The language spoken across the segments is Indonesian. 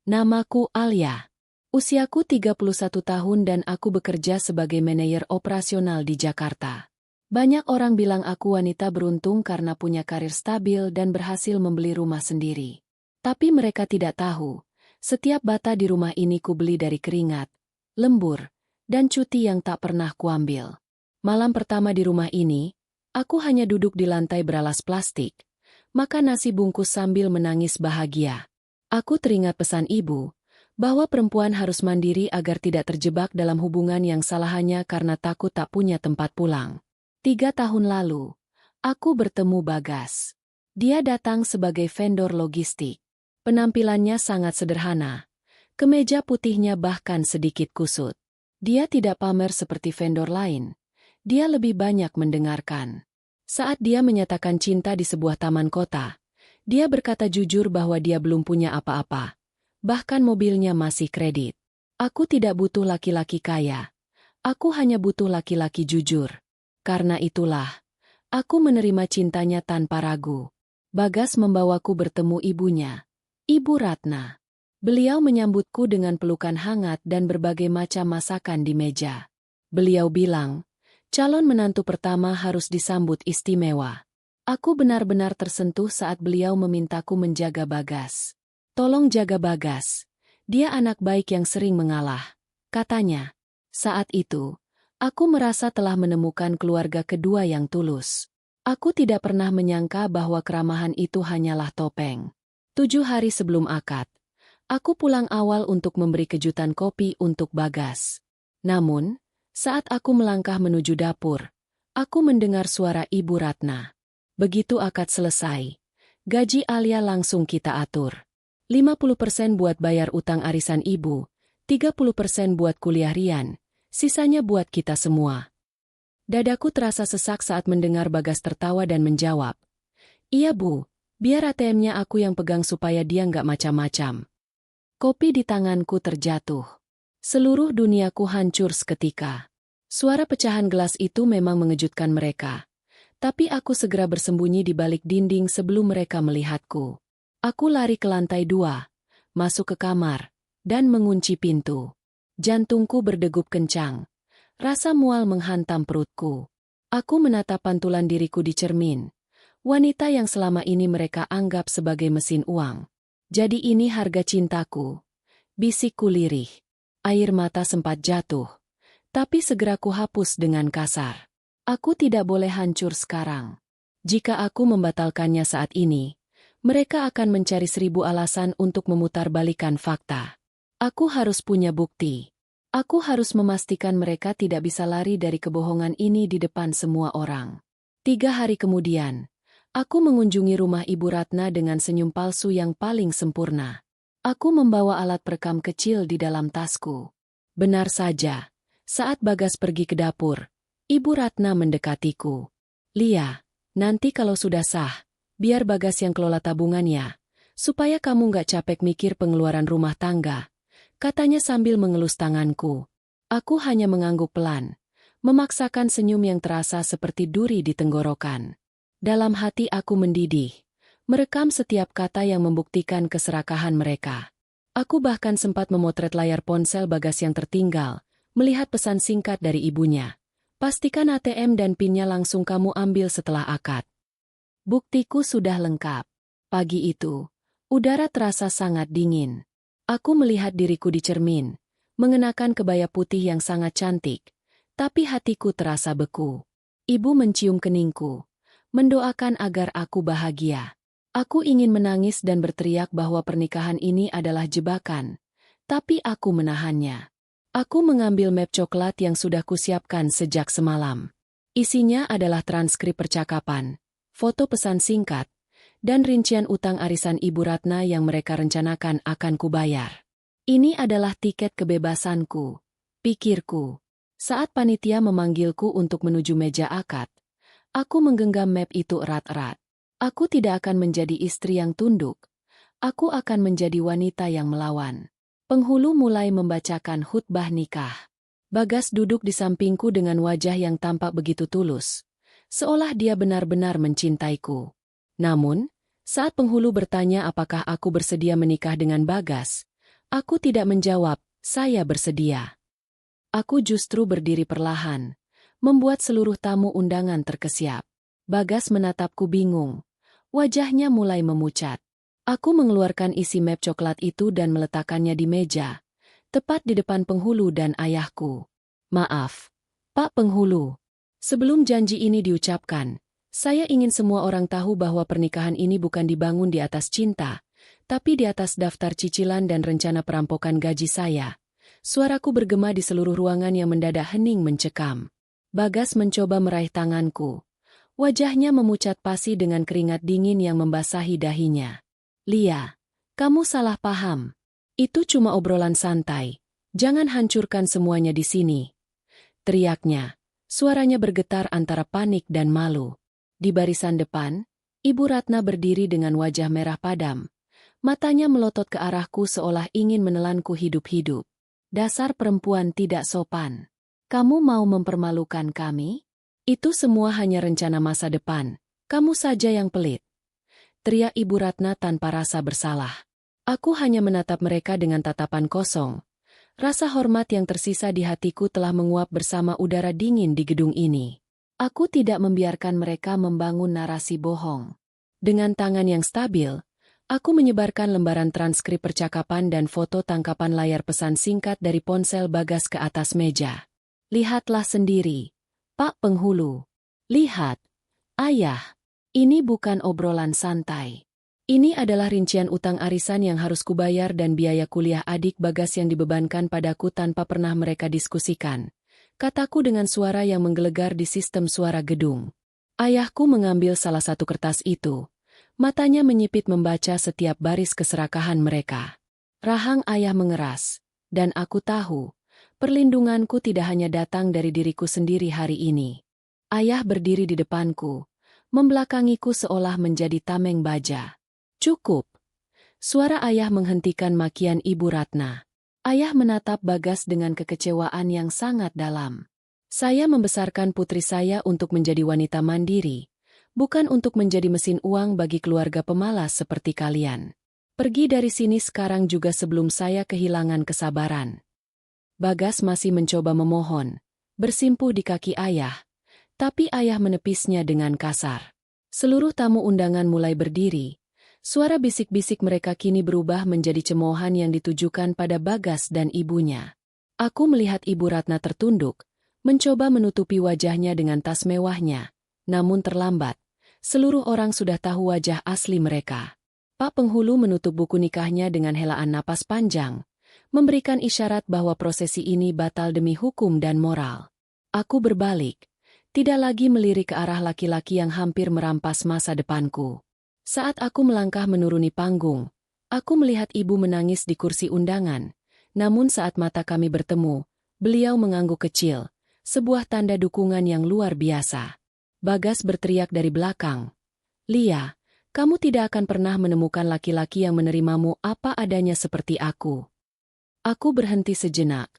Namaku Alia. Usiaku 31 tahun dan aku bekerja sebagai manajer operasional di Jakarta. Banyak orang bilang aku wanita beruntung karena punya karir stabil dan berhasil membeli rumah sendiri. Tapi mereka tidak tahu, setiap bata di rumah ini kubeli dari keringat, lembur, dan cuti yang tak pernah kuambil. Malam pertama di rumah ini, aku hanya duduk di lantai beralas plastik, makan nasi bungkus sambil menangis bahagia. Aku teringat pesan ibu, bahwa perempuan harus mandiri agar tidak terjebak dalam hubungan yang salah hanya karena takut tak punya tempat pulang. 3 tahun lalu, aku bertemu Bagas. Dia datang sebagai vendor logistik. Penampilannya sangat sederhana. Kemeja putihnya bahkan sedikit kusut. Dia tidak pamer seperti vendor lain. Dia lebih banyak mendengarkan. Saat dia menyatakan cinta di sebuah taman kota, dia berkata jujur bahwa dia belum punya apa-apa. Bahkan mobilnya masih kredit. Aku tidak butuh laki-laki kaya. Aku hanya butuh laki-laki jujur. Karena itulah, aku menerima cintanya tanpa ragu. Bagas membawaku bertemu ibunya, Ibu Ratna. Beliau menyambutku dengan pelukan hangat dan berbagai macam masakan di meja. Beliau bilang, calon menantu pertama harus disambut istimewa. Aku benar-benar tersentuh saat beliau memintaku menjaga Bagas. Tolong jaga Bagas. Dia anak baik yang sering mengalah, katanya. Saat itu, aku merasa telah menemukan keluarga kedua yang tulus. Aku tidak pernah menyangka bahwa keramahan itu hanyalah topeng. 7 hari sebelum akad, aku pulang awal untuk memberi kejutan kopi untuk Bagas. Namun, saat aku melangkah menuju dapur, aku mendengar suara Ibu Ratna. Begitu akad selesai, gaji Alia langsung kita atur. 50% buat bayar utang arisan ibu, 30% buat kuliah Rian, sisanya buat kita semua. Dadaku terasa sesak saat mendengar Bagas tertawa dan menjawab, "Iya Bu, biar ATM-nya aku yang pegang supaya dia nggak macam-macam." Kopi di tanganku terjatuh. Seluruh duniaku hancur seketika. Suara pecahan gelas itu memang mengejutkan mereka. Tapi aku segera bersembunyi di balik dinding sebelum mereka melihatku. Aku lari ke lantai 2, masuk ke kamar, dan mengunci pintu. Jantungku berdegup kencang. Rasa mual menghantam perutku. Aku menatap pantulan diriku di cermin. Wanita yang selama ini mereka anggap sebagai mesin uang. Jadi ini harga cintaku. Bisikku lirih. Air mata sempat jatuh. Tapi segera kuhapus dengan kasar. Aku tidak boleh hancur sekarang. Jika aku membatalkannya saat ini, mereka akan mencari 1000 alasan untuk memutarbalikkan fakta. Aku harus punya bukti. Aku harus memastikan mereka tidak bisa lari dari kebohongan ini di depan semua orang. 3 hari kemudian, aku mengunjungi rumah Ibu Ratna dengan senyum palsu yang paling sempurna. Aku membawa alat perekam kecil di dalam tasku. Benar saja, saat Bagas pergi ke dapur, Ibu Ratna mendekatiku. "Lia, nanti kalau sudah sah, biar Bagas yang kelola tabungannya, supaya kamu nggak capek mikir pengeluaran rumah tangga," katanya sambil mengelus tanganku. Aku hanya mengangguk pelan, memaksakan senyum yang terasa seperti duri di tenggorokan. Dalam hati aku mendidih, merekam setiap kata yang membuktikan keserakahan mereka. Aku bahkan sempat memotret layar ponsel Bagas yang tertinggal, melihat pesan singkat dari ibunya. "Pastikan ATM dan PIN-nya langsung kamu ambil setelah akad." Buktiku sudah lengkap. Pagi itu, udara terasa sangat dingin. Aku melihat diriku di cermin, mengenakan kebaya putih yang sangat cantik, tapi hatiku terasa beku. Ibu mencium keningku, mendoakan agar aku bahagia. Aku ingin menangis dan berteriak bahwa pernikahan ini adalah jebakan, tapi aku menahannya. Aku mengambil map coklat yang sudah kusiapkan sejak semalam. Isinya adalah transkrip percakapan, foto pesan singkat, dan rincian utang arisan Ibu Ratna yang mereka rencanakan akan kubayar. Ini adalah tiket kebebasanku, pikirku. Saat panitia memanggilku untuk menuju meja akad, aku menggenggam map itu erat-erat. Aku tidak akan menjadi istri yang tunduk. Aku akan menjadi wanita yang melawan. Penghulu mulai membacakan khutbah nikah. Bagas duduk di sampingku dengan wajah yang tampak begitu tulus, seolah dia benar-benar mencintaiku. Namun, saat penghulu bertanya apakah aku bersedia menikah dengan Bagas, Aku tidak menjawab, saya bersedia. Aku justru berdiri perlahan, membuat seluruh tamu undangan terkesiap. Bagas menatapku bingung. Wajahnya mulai memucat. Aku mengeluarkan isi map coklat itu dan meletakkannya di meja, tepat di depan penghulu dan ayahku. Maaf, Pak Penghulu. Sebelum janji ini diucapkan, saya ingin semua orang tahu bahwa pernikahan ini bukan dibangun di atas cinta, tapi di atas daftar cicilan dan rencana perampokan gaji saya. Suaraku bergema di seluruh ruangan yang mendadak hening mencekam. Bagas mencoba meraih tanganku. Wajahnya memucat pasi dengan keringat dingin yang membasahi dahinya. Lia, kamu salah paham. Itu cuma obrolan santai. Jangan hancurkan semuanya di sini. Teriaknya. Suaranya bergetar antara panik dan malu. Di barisan depan, Ibu Ratna berdiri dengan wajah merah padam. Matanya melotot ke arahku seolah ingin menelanku hidup-hidup. Dasar perempuan tidak sopan. Kamu mau mempermalukan kami? Itu semua hanya rencana masa depan. Kamu saja yang pelit. Teriak Ibu Ratna tanpa rasa bersalah. Aku hanya menatap mereka dengan tatapan kosong. Rasa hormat yang tersisa di hatiku telah menguap bersama udara dingin di gedung ini. Aku tidak membiarkan mereka membangun narasi bohong. Dengan tangan yang stabil, aku menyebarkan lembaran transkrip percakapan dan foto tangkapan layar pesan singkat dari ponsel Bagas ke atas meja. Lihatlah sendiri, Pak Penghulu. Lihat, Ayah. Ini bukan obrolan santai. Ini adalah rincian utang arisan yang harus kubayar dan biaya kuliah adik Bagas yang dibebankan padaku tanpa pernah mereka diskusikan. Kataku dengan suara yang menggelegar di sistem suara gedung. Ayahku mengambil salah satu kertas itu. Matanya menyipit membaca setiap baris keserakahan mereka. Rahang ayah mengeras, dan aku tahu, perlindunganku tidak hanya datang dari diriku sendiri hari ini. Ayah berdiri di depanku, membelakangiku seolah menjadi tameng baja. Cukup. Suara ayah menghentikan makian Ibu Ratna. Ayah menatap Bagas dengan kekecewaan yang sangat dalam. Saya membesarkan putri saya untuk menjadi wanita mandiri, bukan untuk menjadi mesin uang bagi keluarga pemalas seperti kalian. Pergi dari sini sekarang juga sebelum saya kehilangan kesabaran. Bagas masih mencoba memohon, bersimpuh di kaki ayah, tapi ayah menepisnya dengan kasar. Seluruh tamu undangan mulai berdiri. Suara bisik-bisik mereka kini berubah menjadi cemoohan yang ditujukan pada Bagas dan ibunya. Aku melihat Ibu Ratna tertunduk, mencoba menutupi wajahnya dengan tas mewahnya, namun terlambat. Seluruh orang sudah tahu wajah asli mereka. Pak Penghulu menutup buku nikahnya dengan helaan napas panjang, memberikan isyarat bahwa prosesi ini batal demi hukum dan moral. Aku berbalik, tidak lagi melirik ke arah laki-laki yang hampir merampas masa depanku. Saat aku melangkah menuruni panggung, aku melihat ibu menangis di kursi undangan, namun saat mata kami bertemu, beliau mengangguk kecil, sebuah tanda dukungan yang luar biasa. Bagas berteriak dari belakang, Lia, kamu tidak akan pernah menemukan laki-laki yang menerimamu apa adanya seperti aku. Aku berhenti sejenak,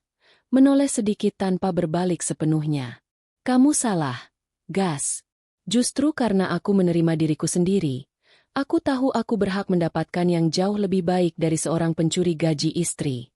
menoleh sedikit tanpa berbalik sepenuhnya. Kamu salah, Gas. Justru karena aku menerima diriku sendiri, aku tahu aku berhak mendapatkan yang jauh lebih baik dari seorang pencuri gaji istri.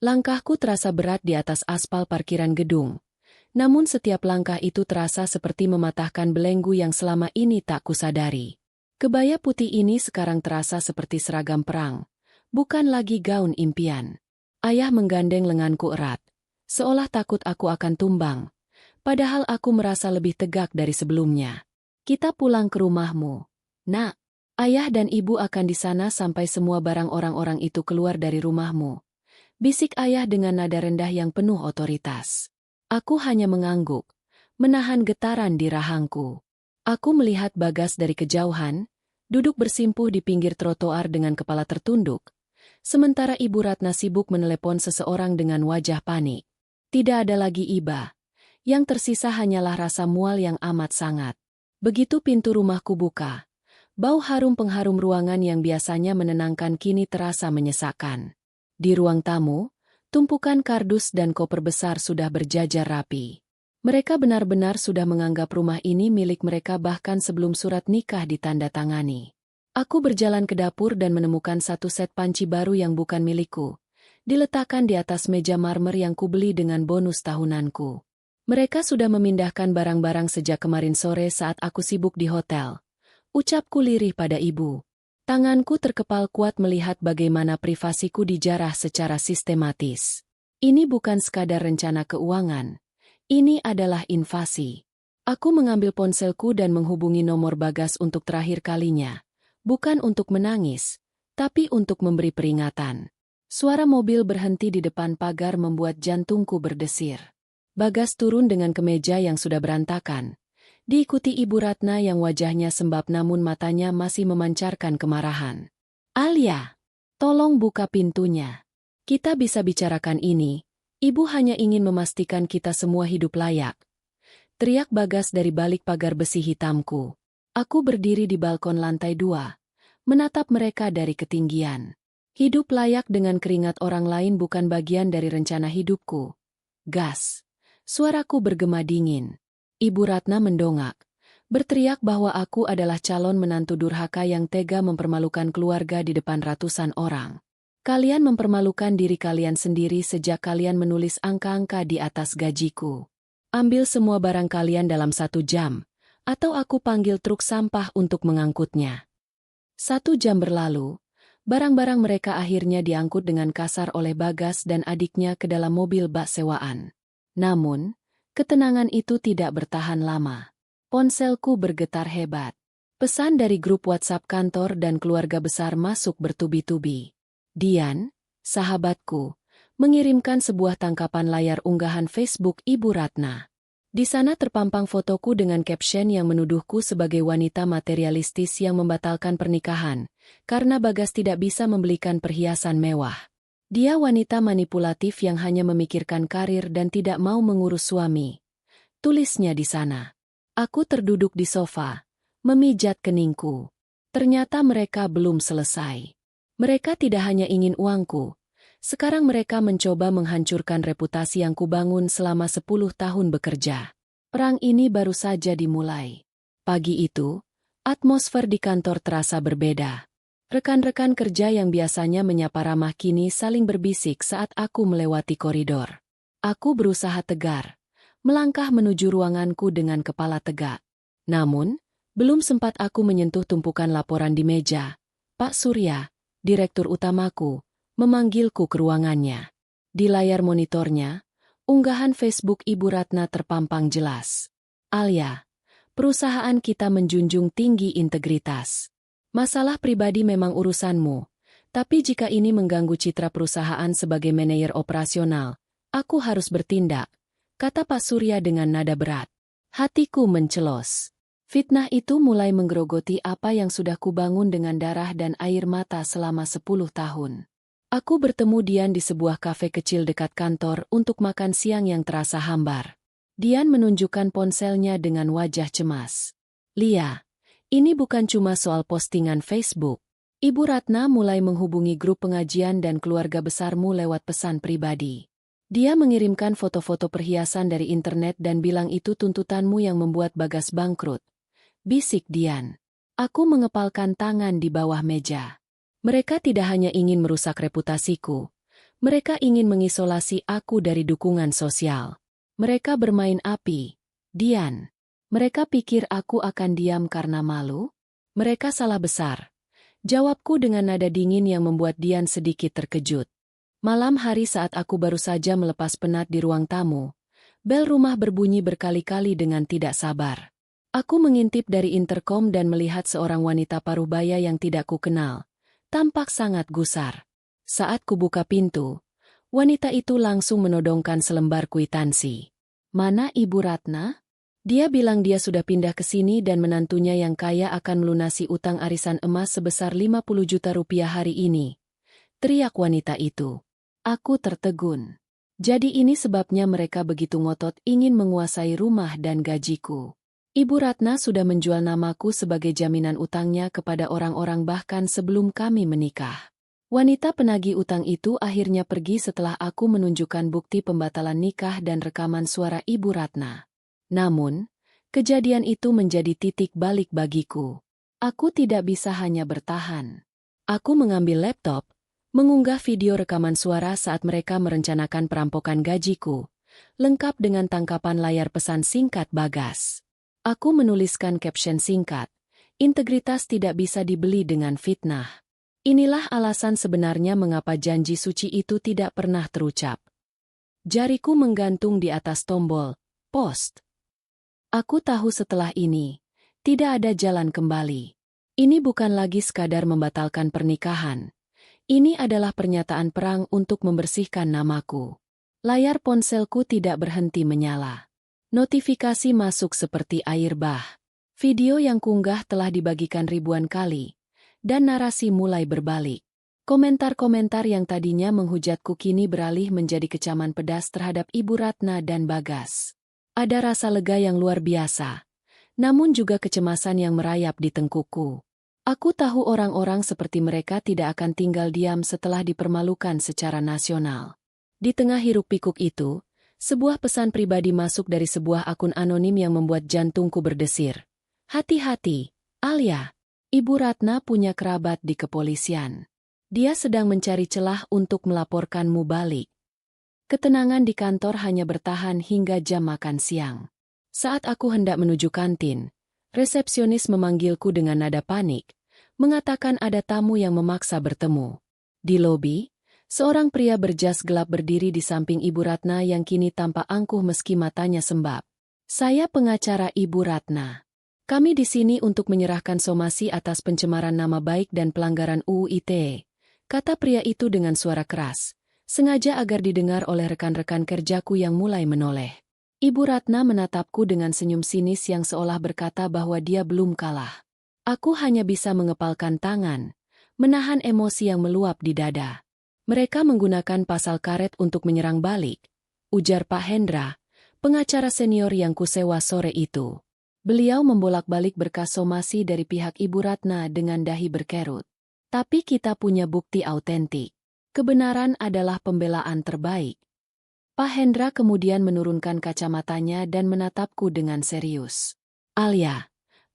Langkahku terasa berat di atas aspal parkiran gedung, namun setiap langkah itu terasa seperti mematahkan belenggu yang selama ini tak kusadari. Kebaya putih ini sekarang terasa seperti seragam perang, bukan lagi gaun impian. Ayah menggandeng lenganku erat, seolah takut aku akan tumbang, padahal aku merasa lebih tegak dari sebelumnya. Kita pulang ke rumahmu, Nak. Ayah dan ibu akan di sana sampai semua barang orang-orang itu keluar dari rumahmu. Bisik ayah dengan nada rendah yang penuh otoritas. Aku hanya mengangguk, menahan getaran di rahangku. Aku melihat Bagas dari kejauhan, duduk bersimpuh di pinggir trotoar dengan kepala tertunduk, sementara Ibu Ratna sibuk menelepon seseorang dengan wajah panik. Tidak ada lagi iba. Yang tersisa hanyalah rasa mual yang amat sangat. Begitu pintu rumahku buka, bau harum pengharum ruangan yang biasanya menenangkan kini terasa menyesakkan. Di ruang tamu, tumpukan kardus dan koper besar sudah berjajar rapi. Mereka benar-benar sudah menganggap rumah ini milik mereka bahkan sebelum surat nikah ditandatangani. Aku berjalan ke dapur dan menemukan satu set panci baru yang bukan milikku, diletakkan di atas meja marmer yang kubeli dengan bonus tahunanku. Mereka sudah memindahkan barang-barang sejak kemarin sore saat aku sibuk di hotel. Ucapku lirih pada ibu. Tanganku terkepal kuat melihat bagaimana privasiku dijarah secara sistematis. Ini bukan sekadar rencana keuangan. Ini adalah invasi. Aku mengambil ponselku dan menghubungi nomor Bagas untuk terakhir kalinya. Bukan untuk menangis, tapi untuk memberi peringatan. Suara mobil berhenti di depan pagar membuat jantungku berdesir. Bagas turun dengan kemeja yang sudah berantakan. Diikuti Ibu Ratna yang wajahnya sembab namun matanya masih memancarkan kemarahan. "Alia, tolong buka pintunya. Kita bisa bicarakan ini. Ibu hanya ingin memastikan kita semua hidup layak." Teriak Bagas dari balik pagar besi hitamku. Aku berdiri di balkon lantai 2, menatap mereka dari ketinggian. Hidup layak dengan keringat orang lain bukan bagian dari rencana hidupku. Gas. Suaraku bergema dingin. Ibu Ratna mendongak, berteriak bahwa aku adalah calon menantu durhaka yang tega mempermalukan keluarga di depan ratusan orang. "Kalian mempermalukan diri kalian sendiri sejak kalian menulis angka-angka di atas gajiku. Ambil semua barang kalian dalam 1 jam, atau aku panggil truk sampah untuk mengangkutnya." 1 jam berlalu. Barang-barang mereka akhirnya diangkut dengan kasar oleh Bagas dan adiknya ke dalam mobil bak sewaan. Namun, ketenangan itu tidak bertahan lama. Ponselku bergetar hebat. Pesan dari grup WhatsApp kantor dan keluarga besar masuk bertubi-tubi. Dian, sahabatku, mengirimkan sebuah tangkapan layar unggahan Facebook Ibu Ratna. Di sana terpampang fotoku dengan caption yang menuduhku sebagai wanita materialistis yang membatalkan pernikahan, karena Bagas tidak bisa membelikan perhiasan mewah. Dia wanita manipulatif yang hanya memikirkan karir dan tidak mau mengurus suami. Tulisnya di sana. Aku terduduk di sofa, memijat keningku. Ternyata mereka belum selesai. Mereka tidak hanya ingin uangku. Sekarang mereka mencoba menghancurkan reputasi yang kubangun selama 10 tahun bekerja. Perang ini baru saja dimulai. Pagi itu, atmosfer di kantor terasa berbeda. Rekan-rekan kerja yang biasanya menyapa ramah kini saling berbisik saat aku melewati koridor. Aku berusaha tegar, melangkah menuju ruanganku dengan kepala tegak. Namun, belum sempat aku menyentuh tumpukan laporan di meja, Pak Surya, direktur utamaku, memanggilku ke ruangannya. Di layar monitornya, unggahan Facebook Ibu Ratna terpampang jelas. "Alia, perusahaan kita menjunjung tinggi integritas. Masalah pribadi memang urusanmu, tapi jika ini mengganggu citra perusahaan sebagai manajer operasional, aku harus bertindak," kata Pak Surya dengan nada berat. Hatiku mencelos. Fitnah itu mulai menggerogoti apa yang sudah kubangun dengan darah dan air mata selama 10 tahun. Aku bertemu Dian di sebuah kafe kecil dekat kantor untuk makan siang yang terasa hambar. Dian menunjukkan ponselnya dengan wajah cemas. "Lia, ini bukan cuma soal postingan Facebook. Ibu Ratna mulai menghubungi grup pengajian dan keluarga besarmu lewat pesan pribadi. Dia mengirimkan foto-foto perhiasan dari internet dan bilang itu tuntutanmu yang membuat Bagas bangkrut," bisik Dian. Aku mengepalkan tangan di bawah meja. Mereka tidak hanya ingin merusak reputasiku, mereka ingin mengisolasi aku dari dukungan sosial. Mereka bermain api. Dian, mereka pikir aku akan diam karena malu? Mereka salah besar. Jawabku dengan nada dingin yang membuat Dian sedikit terkejut. Malam hari saat aku baru saja melepas penat di ruang tamu, bel rumah berbunyi berkali-kali dengan tidak sabar. Aku mengintip dari interkom dan melihat seorang wanita paruh-baya yang tidak kukenal. Tampak sangat gusar. Saat kubuka pintu, wanita itu langsung menodongkan selembar kwitansi. "Mana Ibu Ratna?" Dia bilang dia sudah pindah ke sini dan menantunya yang kaya akan melunasi utang arisan emas sebesar 50 juta rupiah hari ini. Teriak wanita itu. Aku tertegun. Jadi ini sebabnya mereka begitu ngotot ingin menguasai rumah dan gajiku. Ibu Ratna sudah menjual namaku sebagai jaminan utangnya kepada orang-orang bahkan sebelum kami menikah. Wanita penagih utang itu akhirnya pergi setelah aku menunjukkan bukti pembatalan nikah dan rekaman suara Ibu Ratna. Namun, kejadian itu menjadi titik balik bagiku. Aku tidak bisa hanya bertahan. Aku mengambil laptop, mengunggah video rekaman suara saat mereka merencanakan perampokan gajiku, lengkap dengan tangkapan layar pesan singkat Bagas. Aku menuliskan caption singkat, integritas tidak bisa dibeli dengan fitnah. Inilah alasan sebenarnya mengapa janji suci itu tidak pernah terucap. Jariku menggantung di atas tombol post. Aku tahu setelah ini, tidak ada jalan kembali. Ini bukan lagi sekadar membatalkan pernikahan. Ini adalah pernyataan perang untuk membersihkan namaku. Layar ponselku tidak berhenti menyala. Notifikasi masuk seperti air bah. Video yang kunggah telah dibagikan ribuan kali, dan narasi mulai berbalik. Komentar-komentar yang tadinya menghujatku kini beralih menjadi kecaman pedas terhadap Ibu Ratna dan Bagas. Ada rasa lega yang luar biasa, namun juga kecemasan yang merayap di tengkukku. Aku tahu orang-orang seperti mereka tidak akan tinggal diam setelah dipermalukan secara nasional. Di tengah hiruk-pikuk itu, sebuah pesan pribadi masuk dari sebuah akun anonim yang membuat jantungku berdesir. Hati-hati, Alia. Ibu Ratna punya kerabat di kepolisian. Dia sedang mencari celah untuk melaporkanmu balik. Ketenangan di kantor hanya bertahan hingga jam makan siang. Saat aku hendak menuju kantin, resepsionis memanggilku dengan nada panik, mengatakan ada tamu yang memaksa bertemu. Di lobi, seorang pria berjas gelap berdiri di samping Ibu Ratna yang kini tampak angkuh meski matanya sembab. Saya pengacara Ibu Ratna. Kami di sini untuk menyerahkan somasi atas pencemaran nama baik dan pelanggaran UU ITE. Kata pria itu dengan suara keras, sengaja agar didengar oleh rekan-rekan kerjaku yang mulai menoleh. Ibu Ratna menatapku dengan senyum sinis yang seolah berkata bahwa dia belum kalah. Aku hanya bisa mengepalkan tangan, menahan emosi yang meluap di dada. Mereka menggunakan pasal karet untuk menyerang balik, ujar Pak Hendra, pengacara senior yang kusewa sore itu. Beliau membolak-balik berkas somasi dari pihak Ibu Ratna dengan dahi berkerut. Tapi kita punya bukti autentik. Kebenaran adalah pembelaan terbaik. Pak Hendra kemudian menurunkan kacamatanya dan menatapku dengan serius. Alia,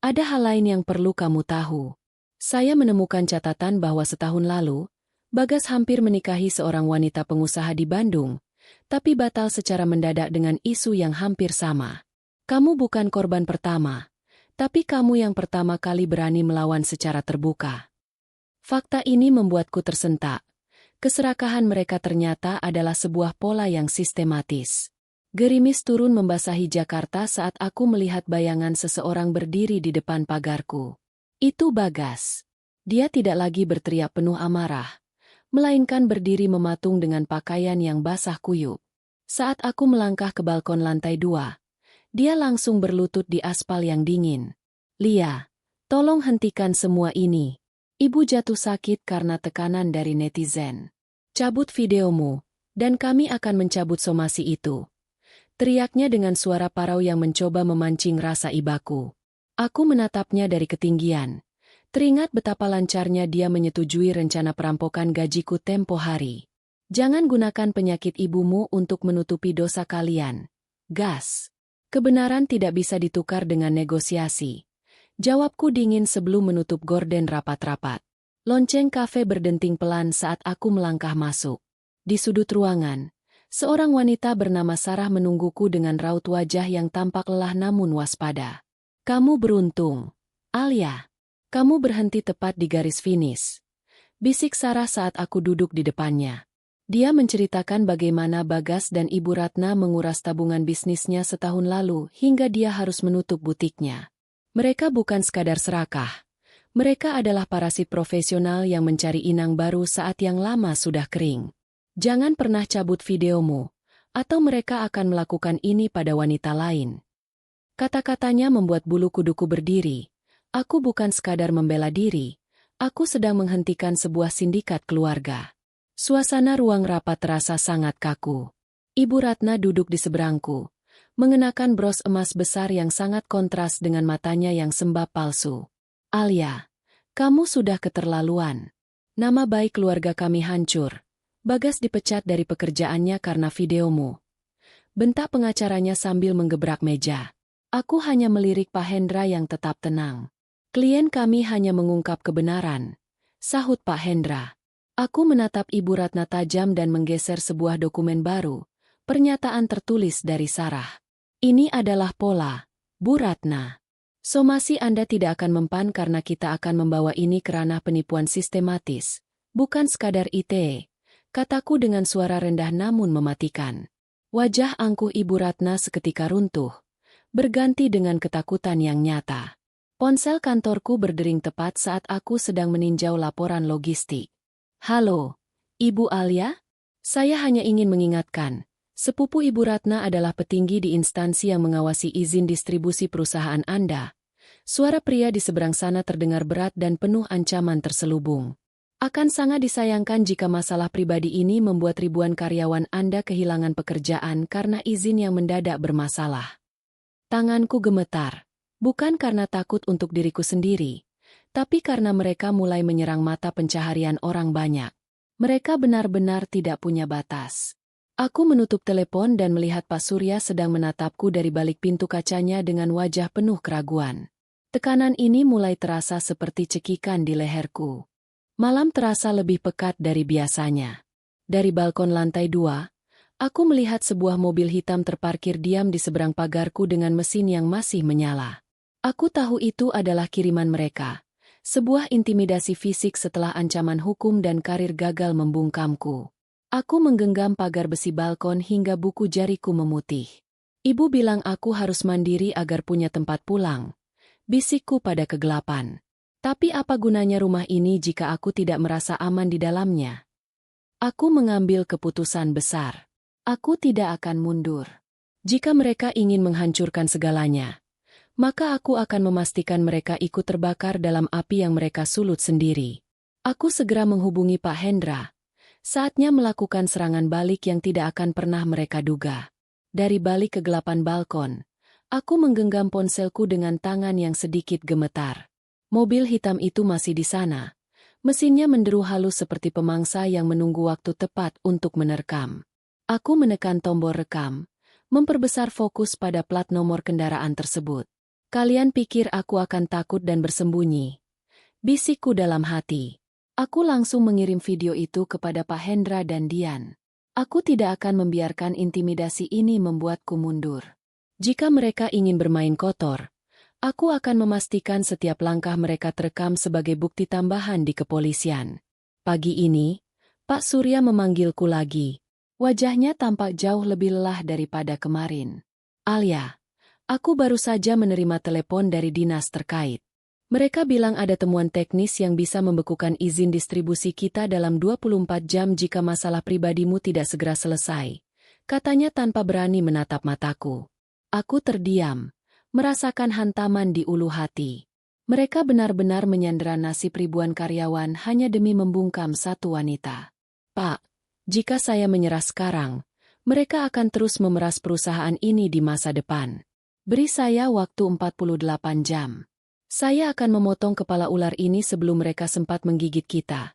ada hal lain yang perlu kamu tahu. Saya menemukan catatan bahwa setahun lalu, Bagas hampir menikahi seorang wanita pengusaha di Bandung, tapi batal secara mendadak dengan isu yang hampir sama. Kamu bukan korban pertama, tapi kamu yang pertama kali berani melawan secara terbuka. Fakta ini membuatku tersentak. Keserakahan mereka ternyata adalah sebuah pola yang sistematis. Gerimis turun membasahi Jakarta saat aku melihat bayangan seseorang berdiri di depan pagarku. Itu Bagas. Dia tidak lagi berteriak penuh amarah, melainkan berdiri mematung dengan pakaian yang basah kuyup. Saat aku melangkah ke balkon lantai 2, dia langsung berlutut di aspal yang dingin. Lia, tolong hentikan semua ini. Ibu jatuh sakit karena tekanan dari netizen. Cabut videomu, dan kami akan mencabut somasi itu. Teriaknya dengan suara parau yang mencoba memancing rasa ibaku. Aku menatapnya dari ketinggian. Teringat betapa lancarnya dia menyetujui rencana perampokan gajiku tempo hari. Jangan gunakan penyakit ibumu untuk menutupi dosa kalian. Gas. Kebenaran tidak bisa ditukar dengan negosiasi. Jawabku dingin sebelum menutup gorden rapat-rapat. Lonceng kafe berdenting pelan saat aku melangkah masuk. Di sudut ruangan, seorang wanita bernama Sarah menungguku dengan raut wajah yang tampak lelah namun waspada. Kamu beruntung, Alia. Kamu berhenti tepat di garis finish. Bisik Sarah saat aku duduk di depannya. Dia menceritakan bagaimana Bagas dan Ibu Ratna menguras tabungan bisnisnya setahun lalu hingga dia harus menutup butiknya. Mereka bukan sekadar serakah. Mereka adalah parasit profesional yang mencari inang baru saat yang lama sudah kering. Jangan pernah cabut videomu, atau mereka akan melakukan ini pada wanita lain. Kata-katanya membuat bulu kuduku berdiri. Aku bukan sekadar membela diri, aku sedang menghentikan sebuah sindikat keluarga. Suasana ruang rapat terasa sangat kaku. Ibu Ratna duduk di seberangku, mengenakan bros emas besar yang sangat kontras dengan matanya yang sembab palsu. Alia, kamu sudah keterlaluan. Nama baik keluarga kami hancur. Bagas dipecat dari pekerjaannya karena videomu. Bentak pengacaranya sambil menggebrak meja. Aku hanya melirik Pak Hendra yang tetap tenang. Klien kami hanya mengungkap kebenaran, sahut Pak Hendra. Aku menatap Ibu Ratna tajam dan menggeser sebuah dokumen baru. Pernyataan tertulis dari Sarah. Ini adalah pola, Bu Ratna. Somasi Anda tidak akan mempan karena kita akan membawa ini ke ranah penipuan sistematis. Bukan sekadar ITE, kataku dengan suara rendah namun mematikan. Wajah angkuh Ibu Ratna seketika runtuh, berganti dengan ketakutan yang nyata. Ponsel kantorku berdering tepat saat aku sedang meninjau laporan logistik. Halo, Ibu Alia? Saya hanya ingin mengingatkan, sepupu Ibu Ratna adalah petinggi di instansi yang mengawasi izin distribusi perusahaan Anda. Suara pria di seberang sana terdengar berat dan penuh ancaman terselubung. Akan sangat disayangkan jika masalah pribadi ini membuat ribuan karyawan Anda kehilangan pekerjaan karena izin yang mendadak bermasalah. Tanganku gemetar, bukan karena takut untuk diriku sendiri, tapi karena mereka mulai menyerang mata pencaharian orang banyak. Mereka benar-benar tidak punya batas. Aku menutup telepon dan melihat Pak Surya sedang menatapku dari balik pintu kacanya dengan wajah penuh keraguan. Tekanan ini mulai terasa seperti cekikan di leherku. Malam terasa lebih pekat dari biasanya. Dari balkon lantai 2, aku melihat sebuah mobil hitam terparkir diam di seberang pagarku dengan mesin yang masih menyala. Aku tahu itu adalah kiriman mereka. Sebuah intimidasi fisik setelah ancaman hukum dan karir gagal membungkamku. Aku menggenggam pagar besi balkon hingga buku jariku memutih. Ibu bilang aku harus mandiri agar punya tempat pulang. Bisikku pada kegelapan. Tapi apa gunanya rumah ini jika aku tidak merasa aman di dalamnya? Aku mengambil keputusan besar. Aku tidak akan mundur. Jika mereka ingin menghancurkan segalanya, maka aku akan memastikan mereka ikut terbakar dalam api yang mereka sulut sendiri. Aku segera menghubungi Pak Hendra. Saatnya melakukan serangan balik yang tidak akan pernah mereka duga. Dari balik kegelapan balkon, aku menggenggam ponselku dengan tangan yang sedikit gemetar. Mobil hitam itu masih di sana. Mesinnya menderu halus seperti pemangsa yang menunggu waktu tepat untuk menerkam. Aku menekan tombol rekam, memperbesar fokus pada plat nomor kendaraan tersebut. Kalian pikir aku akan takut dan bersembunyi? Bisikku dalam hati. Aku langsung mengirim video itu kepada Pak Hendra dan Dian. Aku tidak akan membiarkan intimidasi ini membuatku mundur. Jika mereka ingin bermain kotor, aku akan memastikan setiap langkah mereka terekam sebagai bukti tambahan di kepolisian. Pagi ini, Pak Surya memanggilku lagi. Wajahnya tampak jauh lebih lelah daripada kemarin. Alia. Aku baru saja menerima telepon dari dinas terkait. Mereka bilang ada temuan teknis yang bisa membekukan izin distribusi kita dalam 24 jam jika masalah pribadimu tidak segera selesai. Katanya tanpa berani menatap mataku. Aku terdiam, merasakan hantaman di ulu hati. Mereka benar-benar menyandera nasib ribuan karyawan hanya demi membungkam satu wanita. Pak, jika saya menyerah sekarang, mereka akan terus memeras perusahaan ini di masa depan. Beri saya waktu 48 jam. Saya akan memotong kepala ular ini sebelum mereka sempat menggigit kita.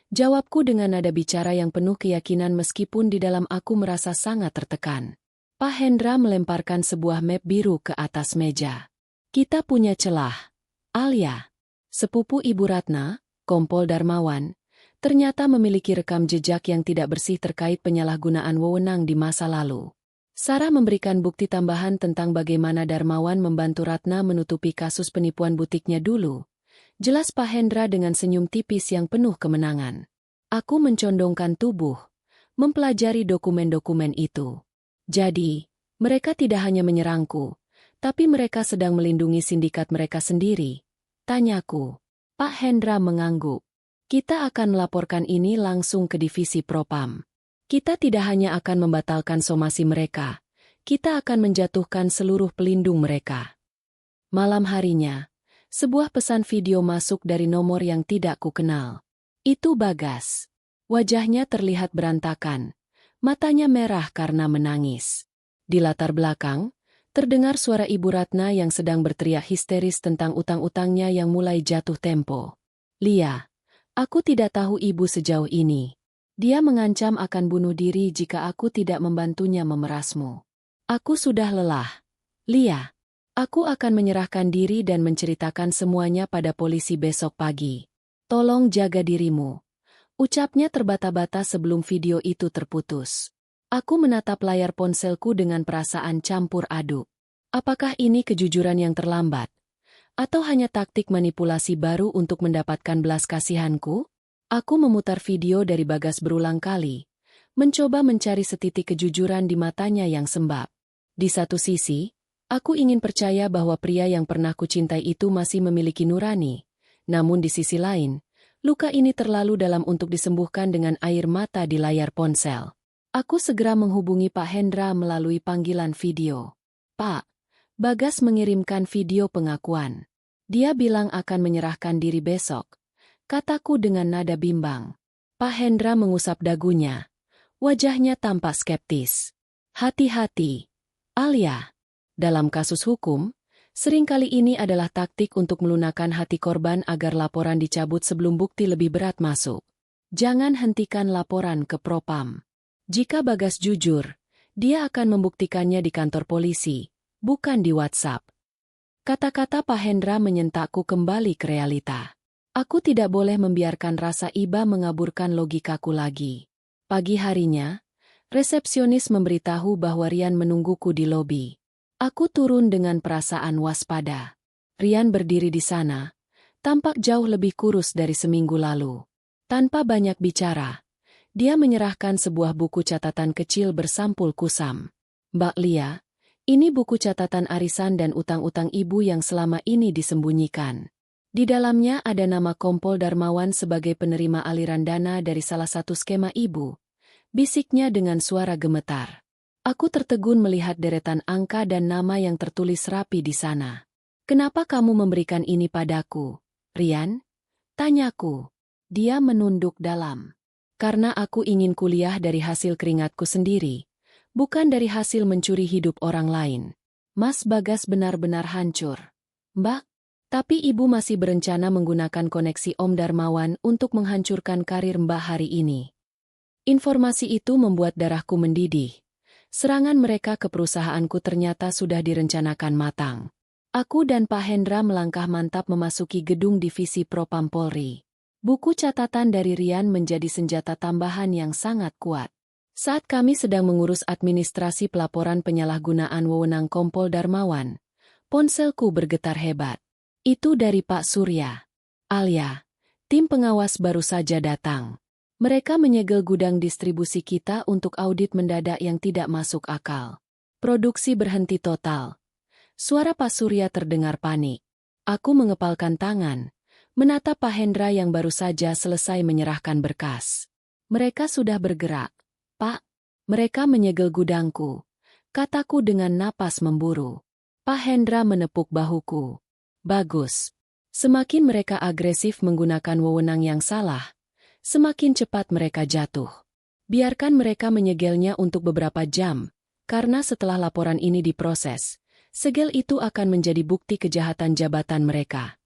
Jawabku dengan nada bicara yang penuh keyakinan meskipun di dalam aku merasa sangat tertekan. Pak Hendra melemparkan sebuah map biru ke atas meja. Kita punya celah. Alia, sepupu Ibu Ratna, Kompol Darmawan, ternyata memiliki rekam jejak yang tidak bersih terkait penyalahgunaan wewenang di masa lalu. Sarah memberikan bukti tambahan tentang bagaimana Darmawan membantu Ratna menutupi kasus penipuan butiknya dulu. Jelas Pak Hendra dengan senyum tipis yang penuh kemenangan. Aku mencondongkan tubuh, mempelajari dokumen-dokumen itu. Jadi, mereka tidak hanya menyerangku, tapi mereka sedang melindungi sindikat mereka sendiri. Tanyaku. Pak Hendra mengangguk. Kita akan melaporkan ini langsung ke divisi Propam. Kita tidak hanya akan membatalkan somasi mereka, kita akan menjatuhkan seluruh pelindung mereka. Malam harinya, sebuah pesan video masuk dari nomor yang tidak kukenal. Itu Bagas. Wajahnya terlihat berantakan, matanya merah karena menangis. Di latar belakang, terdengar suara Ibu Ratna yang sedang berteriak histeris tentang utang-utangnya yang mulai jatuh tempo. Lia, aku tidak tahu ibu sejauh ini. Dia mengancam akan bunuh diri jika aku tidak membantunya memerasmu. Aku sudah lelah. Lia, aku akan menyerahkan diri dan menceritakan semuanya pada polisi besok pagi. Tolong jaga dirimu. Ucapnya terbata-bata sebelum video itu terputus. Aku menatap layar ponselku dengan perasaan campur aduk. Apakah ini kejujuran yang terlambat? Atau hanya taktik manipulasi baru untuk mendapatkan belas kasihanku? Aku memutar video dari Bagas berulang kali, mencoba mencari setitik kejujuran di matanya yang sembab. Di satu sisi, aku ingin percaya bahwa pria yang pernah kucintai itu masih memiliki nurani. Namun di sisi lain, luka ini terlalu dalam untuk disembuhkan dengan air mata di layar ponsel. Aku segera menghubungi Pak Hendra melalui panggilan video. Pak, Bagas mengirimkan video pengakuan. Dia bilang akan menyerahkan diri besok, kataku dengan nada bimbang. Pak Hendra mengusap dagunya. Wajahnya tampak skeptis. Hati-hati, Alia. Dalam kasus hukum, seringkali ini adalah taktik untuk melunakkan hati korban agar laporan dicabut sebelum bukti lebih berat masuk. Jangan hentikan laporan ke Propam. Jika Bagas jujur, dia akan membuktikannya di kantor polisi, bukan di WhatsApp. Kata-kata Pak Hendra menyentakku kembali ke realita. Aku tidak boleh membiarkan rasa iba mengaburkan logikaku lagi. Pagi harinya, resepsionis memberitahu bahwa Rian menungguku di lobi. Aku turun dengan perasaan waspada. Rian berdiri di sana, tampak jauh lebih kurus dari seminggu lalu. Tanpa banyak bicara, dia menyerahkan sebuah buku catatan kecil bersampul kusam. Mbak Lia, ini buku catatan arisan dan utang-utang ibu yang selama ini disembunyikan. Di dalamnya ada nama Kompol Darmawan sebagai penerima aliran dana dari salah satu skema ibu. Bisiknya dengan suara gemetar. Aku tertegun melihat deretan angka dan nama yang tertulis rapi di sana. Kenapa kamu memberikan ini padaku, Rian? Tanyaku. Dia menunduk dalam. Karena aku ingin kuliah dari hasil keringatku sendiri, bukan dari hasil mencuri hidup orang lain. Mas Bagas benar-benar hancur. Mbak, tapi ibu masih berencana menggunakan koneksi Om Darmawan untuk menghancurkan karir Mbak hari ini. Informasi itu membuat darahku mendidih. Serangan mereka ke perusahaanku ternyata sudah direncanakan matang. Aku dan Pak Hendra melangkah mantap memasuki gedung divisi Propam Polri. Buku catatan dari Rian menjadi senjata tambahan yang sangat kuat. Saat kami sedang mengurus administrasi pelaporan penyalahgunaan wewenang Kompol Darmawan, ponselku bergetar hebat. Itu dari Pak Surya. Alia, tim pengawas baru saja datang. Mereka menyegel gudang distribusi kita untuk audit mendadak yang tidak masuk akal. Produksi berhenti total. Suara Pak Surya terdengar panik. Aku mengepalkan tangan, menatap Pak Hendra yang baru saja selesai menyerahkan berkas. Mereka sudah bergerak. Pak, mereka menyegel gudangku, kataku dengan napas memburu. Pak Hendra menepuk bahuku. Bagus. Semakin mereka agresif menggunakan wewenang yang salah, semakin cepat mereka jatuh. Biarkan mereka menyegelnya untuk beberapa jam, karena setelah laporan ini diproses, segel itu akan menjadi bukti kejahatan jabatan mereka.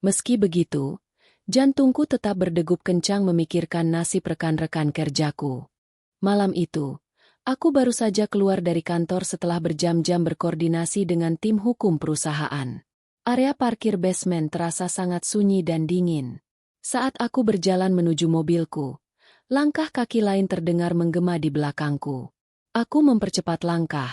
Meski begitu, jantungku tetap berdegup kencang memikirkan nasib rekan-rekan kerjaku. Malam itu, aku baru saja keluar dari kantor setelah berjam-jam berkoordinasi dengan tim hukum perusahaan. Area parkir basement terasa sangat sunyi dan dingin. Saat aku berjalan menuju mobilku, langkah kaki lain terdengar menggema di belakangku. Aku mempercepat langkah,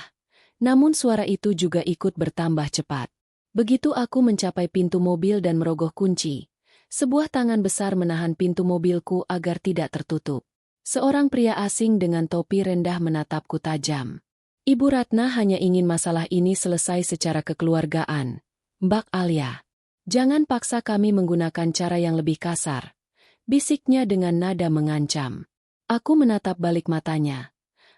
namun suara itu juga ikut bertambah cepat. Begitu aku mencapai pintu mobil dan merogoh kunci, sebuah tangan besar menahan pintu mobilku agar tidak tertutup. Seorang pria asing dengan topi rendah menatapku tajam. Ibu Ratna hanya ingin masalah ini selesai secara kekeluargaan. Mbak Alia, jangan paksa kami menggunakan cara yang lebih kasar, bisiknya dengan nada mengancam. Aku menatap balik matanya.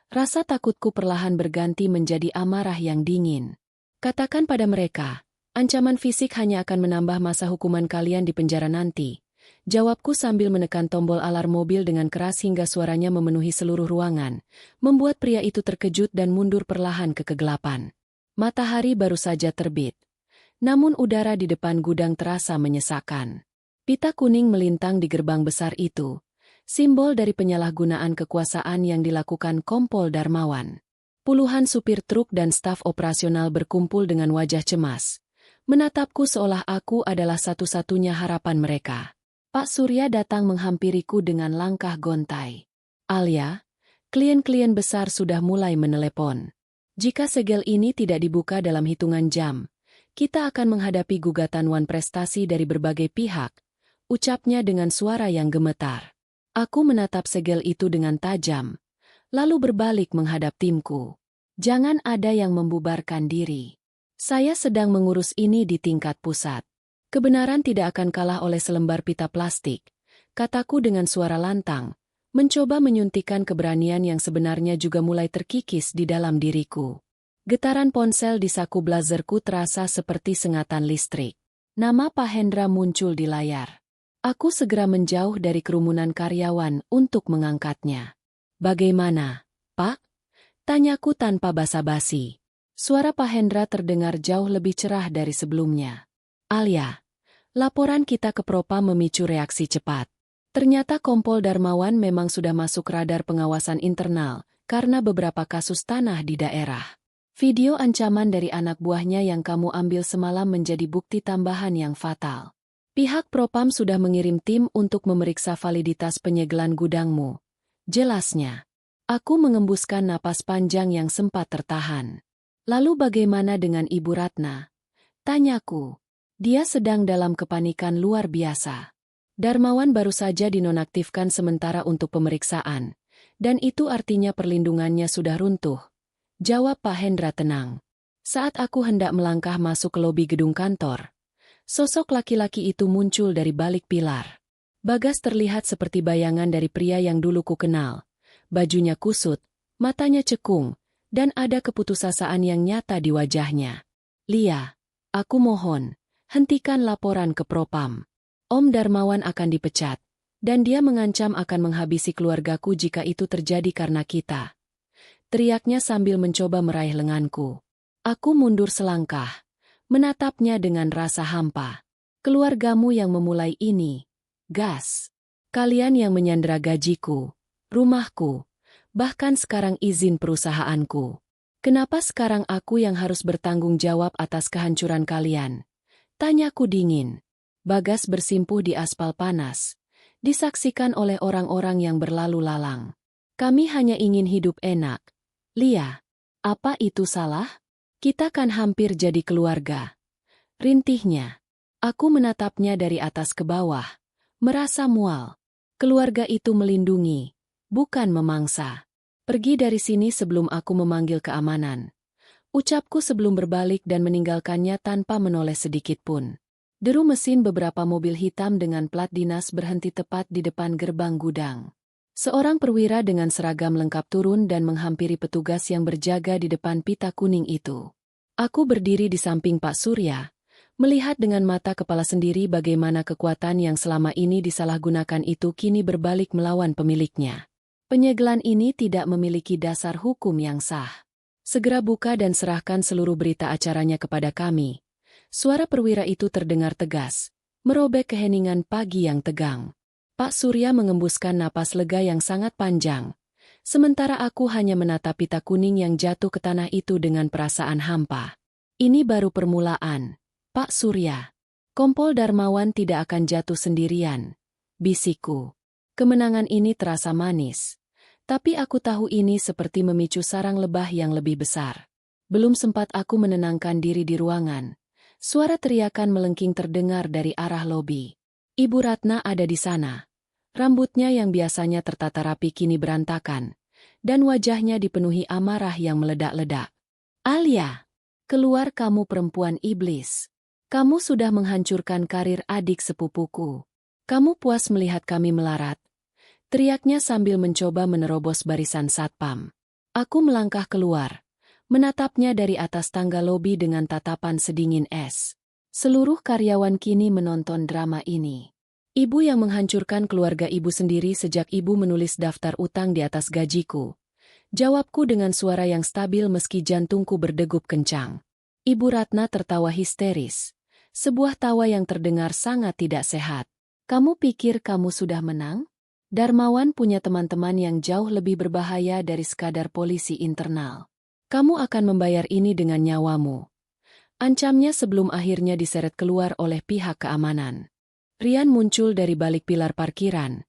Rasa takutku perlahan berganti menjadi amarah yang dingin. Katakan pada mereka, ancaman fisik hanya akan menambah masa hukuman kalian di penjara nanti. Jawabku sambil menekan tombol alarm mobil dengan keras hingga suaranya memenuhi seluruh ruangan, membuat pria itu terkejut dan mundur perlahan ke kegelapan. Matahari baru saja terbit. Namun udara di depan gudang terasa menyesakan. Pita kuning melintang di gerbang besar itu, simbol dari penyalahgunaan kekuasaan yang dilakukan Kompol Darmawan. Puluhan supir truk dan staf operasional berkumpul dengan wajah cemas, menatapku seolah aku adalah satu-satunya harapan mereka. Pak Surya datang menghampiriku dengan langkah gontai. Alia, klien-klien besar sudah mulai menelepon. Jika segel ini tidak dibuka dalam hitungan jam, kita akan menghadapi gugatan wan prestasi dari berbagai pihak, ucapnya dengan suara yang gemetar. Aku menatap segel itu dengan tajam, lalu berbalik menghadap timku. Jangan ada yang membubarkan diri. Saya sedang mengurus ini di tingkat pusat. Kebenaran tidak akan kalah oleh selembar pita plastik, kataku dengan suara lantang, mencoba menyuntikkan keberanian yang sebenarnya juga mulai terkikis di dalam diriku. Getaran ponsel di saku blazerku terasa seperti sengatan listrik. Nama Pak Hendra muncul di layar. Aku segera menjauh dari kerumunan karyawan untuk mengangkatnya. Bagaimana, Pak? Tanyaku tanpa basa-basi. Suara Pak Hendra terdengar jauh lebih cerah dari sebelumnya. Alia, laporan kita ke Propam memicu reaksi cepat. Ternyata Kompol Darmawan memang sudah masuk radar pengawasan internal karena beberapa kasus tanah di daerah. Video ancaman dari anak buahnya yang kamu ambil semalam menjadi bukti tambahan yang fatal. Pihak Propam sudah mengirim tim untuk memeriksa validitas penyegelan gudangmu. Jelasnya. Aku mengembuskan napas panjang yang sempat tertahan. Lalu bagaimana dengan Ibu Ratna? Tanyaku. Dia sedang dalam kepanikan luar biasa. Darmawan baru saja dinonaktifkan sementara untuk pemeriksaan, dan itu artinya perlindungannya sudah runtuh. Jawab Pak Hendra tenang. Saat aku hendak melangkah masuk ke lobi gedung kantor, sosok laki-laki itu muncul dari balik pilar. Bagas terlihat seperti bayangan dari pria yang dulu ku kenal. Bajunya kusut, matanya cekung, dan ada keputusasaan yang nyata di wajahnya. Lia, aku mohon, hentikan laporan ke Propam. Om Darmawan akan dipecat, dan dia mengancam akan menghabisi keluargaku jika itu terjadi karena kita. Teriaknya sambil mencoba meraih lenganku. Aku mundur selangkah, menatapnya dengan rasa hampa. Keluargamu yang memulai ini, gas. Kalian yang menyandera gajiku, rumahku, bahkan sekarang izin perusahaanku. Kenapa sekarang aku yang harus bertanggung jawab atas kehancuran kalian? Tanyaku dingin. Bagas bersimpuh di aspal panas, disaksikan oleh orang-orang yang berlalu lalang. Kami hanya ingin hidup enak. Lia, apa itu salah? Kita kan hampir jadi keluarga. Rintihnya. Aku menatapnya dari atas ke bawah, merasa mual. Keluarga itu melindungi, bukan memangsa. Pergi dari sini sebelum aku memanggil keamanan. Ucapku sebelum berbalik dan meninggalkannya tanpa menoleh sedikit pun. Deru mesin beberapa mobil hitam dengan plat dinas berhenti tepat di depan gerbang gudang. Seorang perwira dengan seragam lengkap turun dan menghampiri petugas yang berjaga di depan pita kuning itu. Aku berdiri di samping Pak Surya, melihat dengan mata kepala sendiri bagaimana kekuatan yang selama ini disalahgunakan itu kini berbalik melawan pemiliknya. Penyegelan ini tidak memiliki dasar hukum yang sah. Segera buka dan serahkan seluruh berita acaranya kepada kami. Suara perwira itu terdengar tegas, merobek keheningan pagi yang tegang. Pak Surya mengembuskan napas lega yang sangat panjang. Sementara aku hanya menatap pita kuning yang jatuh ke tanah itu dengan perasaan hampa. Ini baru permulaan, Pak Surya. Kompol Darmawan tidak akan jatuh sendirian, bisikku. Kemenangan ini terasa manis. Tapi aku tahu ini seperti memicu sarang lebah yang lebih besar. Belum sempat aku menenangkan diri di ruangan. Suara teriakan melengking terdengar dari arah lobi. Ibu Ratna ada di sana. Rambutnya yang biasanya tertata rapi kini berantakan. Dan wajahnya dipenuhi amarah yang meledak-ledak. Alia, keluar kamu perempuan iblis. Kamu sudah menghancurkan karir adik sepupuku. Kamu puas melihat kami melarat? Teriaknya sambil mencoba menerobos barisan satpam. Aku melangkah keluar, menatapnya dari atas tangga lobi dengan tatapan sedingin es. Seluruh karyawan kini menonton drama ini. Ibu yang menghancurkan keluarga ibu sendiri sejak ibu menulis daftar utang di atas gajiku. Jawabku dengan suara yang stabil meski jantungku berdegup kencang. Ibu Ratna tertawa histeris. Sebuah tawa yang terdengar sangat tidak sehat. Kamu pikir kamu sudah menang? Darmawan punya teman-teman yang jauh lebih berbahaya dari sekadar polisi internal. Kamu akan membayar ini dengan nyawamu. Ancamnya sebelum akhirnya diseret keluar oleh pihak keamanan. Rian muncul dari balik pilar parkiran.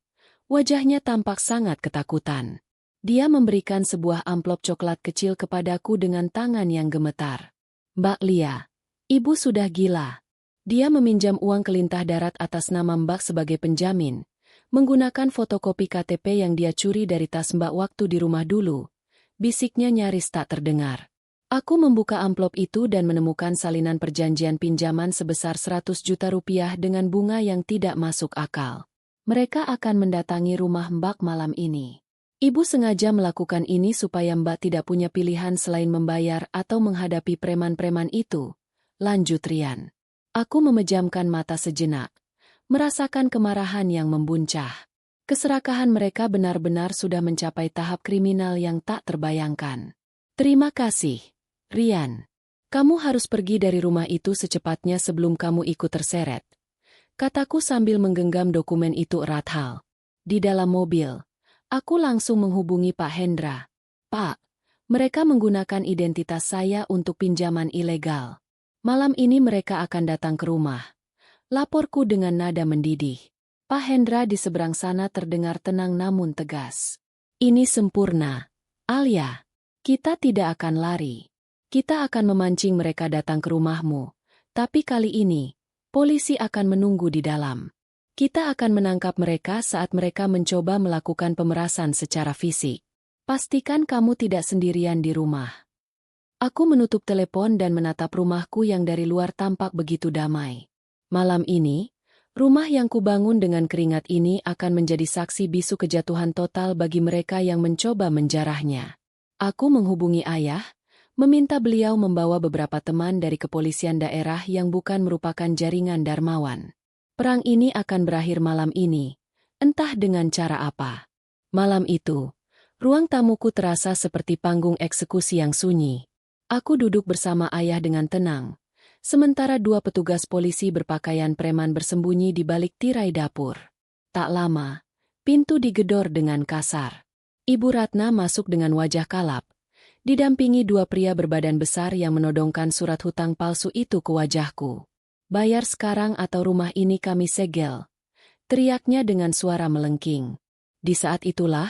Wajahnya tampak sangat ketakutan. Dia memberikan sebuah amplop coklat kecil kepadaku dengan tangan yang gemetar. "Mbak Lia, Ibu sudah gila." Dia meminjam uang ke Lintah Darat atas nama Mbak sebagai penjamin, menggunakan fotokopi KTP yang dia curi dari tas Mbak waktu di rumah dulu. Bisiknya nyaris tak terdengar. Aku membuka amplop itu dan menemukan salinan perjanjian pinjaman sebesar 100 juta rupiah dengan bunga yang tidak masuk akal. Mereka akan mendatangi rumah Mbak malam ini. Ibu sengaja melakukan ini supaya Mbak tidak punya pilihan selain membayar atau menghadapi preman-preman itu, lanjut Rian. Aku memejamkan mata sejenak, merasakan kemarahan yang membuncah. Keserakahan mereka benar-benar sudah mencapai tahap kriminal yang tak terbayangkan. "Terima kasih, Rian. Kamu harus pergi dari rumah itu secepatnya sebelum kamu ikut terseret," kataku sambil menggenggam dokumen itu erat hal. Di dalam mobil, aku langsung menghubungi Pak Hendra. "Pak, mereka menggunakan identitas saya untuk pinjaman ilegal. Malam ini mereka akan datang ke rumah," laporku dengan nada mendidih. Pak Hendra di seberang sana terdengar tenang namun tegas. "Ini sempurna, Alia. Kita tidak akan lari. Kita akan memancing mereka datang ke rumahmu. Tapi kali ini, polisi akan menunggu di dalam. Kita akan menangkap mereka saat mereka mencoba melakukan pemerasan secara fisik. Pastikan kamu tidak sendirian di rumah." Aku menutup telepon dan menatap rumahku yang dari luar tampak begitu damai. Malam ini, rumah yang kubangun dengan keringat ini akan menjadi saksi bisu kejatuhan total bagi mereka yang mencoba menjarahnya. Aku menghubungi ayah, meminta beliau membawa beberapa teman dari kepolisian daerah yang bukan merupakan jaringan Darmawan. Perang ini akan berakhir malam ini, entah dengan cara apa. Malam itu, ruang tamuku terasa seperti panggung eksekusi yang sunyi. Aku duduk bersama ayah dengan tenang, sementara dua petugas polisi berpakaian preman bersembunyi di balik tirai dapur. Tak lama, pintu digedor dengan kasar. Ibu Ratna masuk dengan wajah kalap, didampingi dua pria berbadan besar yang menodongkan surat hutang palsu itu ke wajahku. "Bayar sekarang atau rumah ini kami segel," teriaknya dengan suara melengking. Di saat itulah,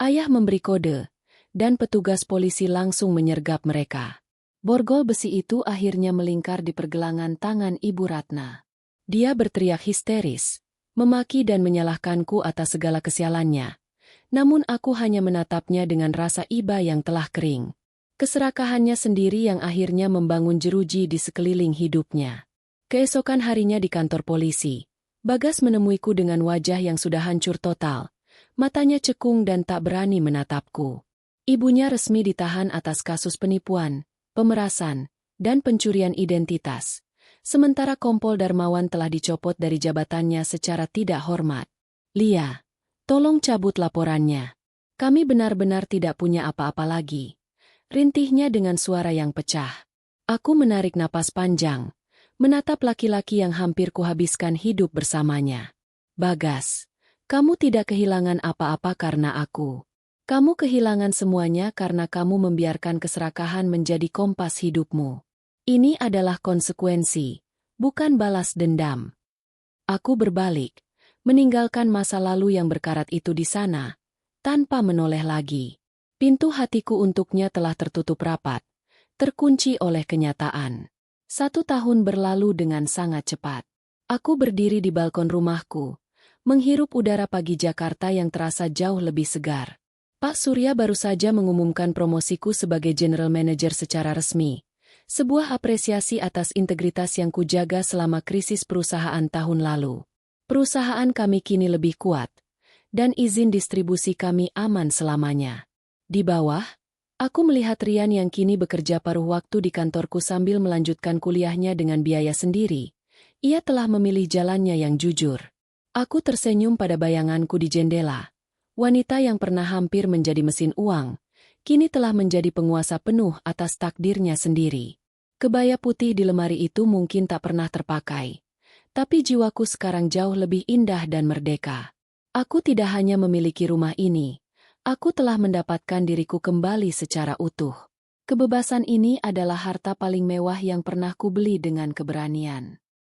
ayah memberi kode, dan petugas polisi langsung menyergap mereka. Borgol besi itu akhirnya melingkar di pergelangan tangan Ibu Ratna. Dia berteriak histeris, memaki dan menyalahkanku atas segala kesialannya. Namun aku hanya menatapnya dengan rasa iba yang telah kering. Keserakahannya sendiri yang akhirnya membangun jeruji di sekeliling hidupnya. Keesokan harinya di kantor polisi, Bagas menemuiku dengan wajah yang sudah hancur total. Matanya cekung dan tak berani menatapku. Ibunya resmi ditahan atas kasus penipuan, pemerasan, dan pencurian identitas. Sementara Kompol Darmawan telah dicopot dari jabatannya secara tidak hormat. "Lia, tolong cabut laporannya. Kami benar-benar tidak punya apa-apa lagi," rintihnya dengan suara yang pecah. Aku menarik napas panjang, menatap laki-laki yang hampir kuhabiskan hidup bersamanya. "Bagas, kamu tidak kehilangan apa-apa karena aku. Kamu kehilangan semuanya karena kamu membiarkan keserakahan menjadi kompas hidupmu. Ini adalah konsekuensi, bukan balas dendam." Aku berbalik, meninggalkan masa lalu yang berkarat itu di sana, tanpa menoleh lagi. Pintu hatiku untuknya telah tertutup rapat, terkunci oleh kenyataan. 1 tahun berlalu dengan sangat cepat. Aku berdiri di balkon rumahku, menghirup udara pagi Jakarta yang terasa jauh lebih segar. Pak Surya baru saja mengumumkan promosiku sebagai General Manager secara resmi. Sebuah apresiasi atas integritas yang kujaga selama krisis perusahaan tahun lalu. Perusahaan kami kini lebih kuat, dan izin distribusi kami aman selamanya. Di bawah, aku melihat Rian yang kini bekerja paruh waktu di kantorku sambil melanjutkan kuliahnya dengan biaya sendiri. Ia telah memilih jalannya yang jujur. Aku tersenyum pada bayanganku di jendela. Wanita yang pernah hampir menjadi mesin uang, kini telah menjadi penguasa penuh atas takdirnya sendiri. Kebaya putih di lemari itu mungkin tak pernah terpakai. Tapi jiwaku sekarang jauh lebih indah dan merdeka. Aku tidak hanya memiliki rumah ini, aku telah mendapatkan diriku kembali secara utuh. Kebebasan ini adalah harta paling mewah yang pernah kubeli dengan keberanian.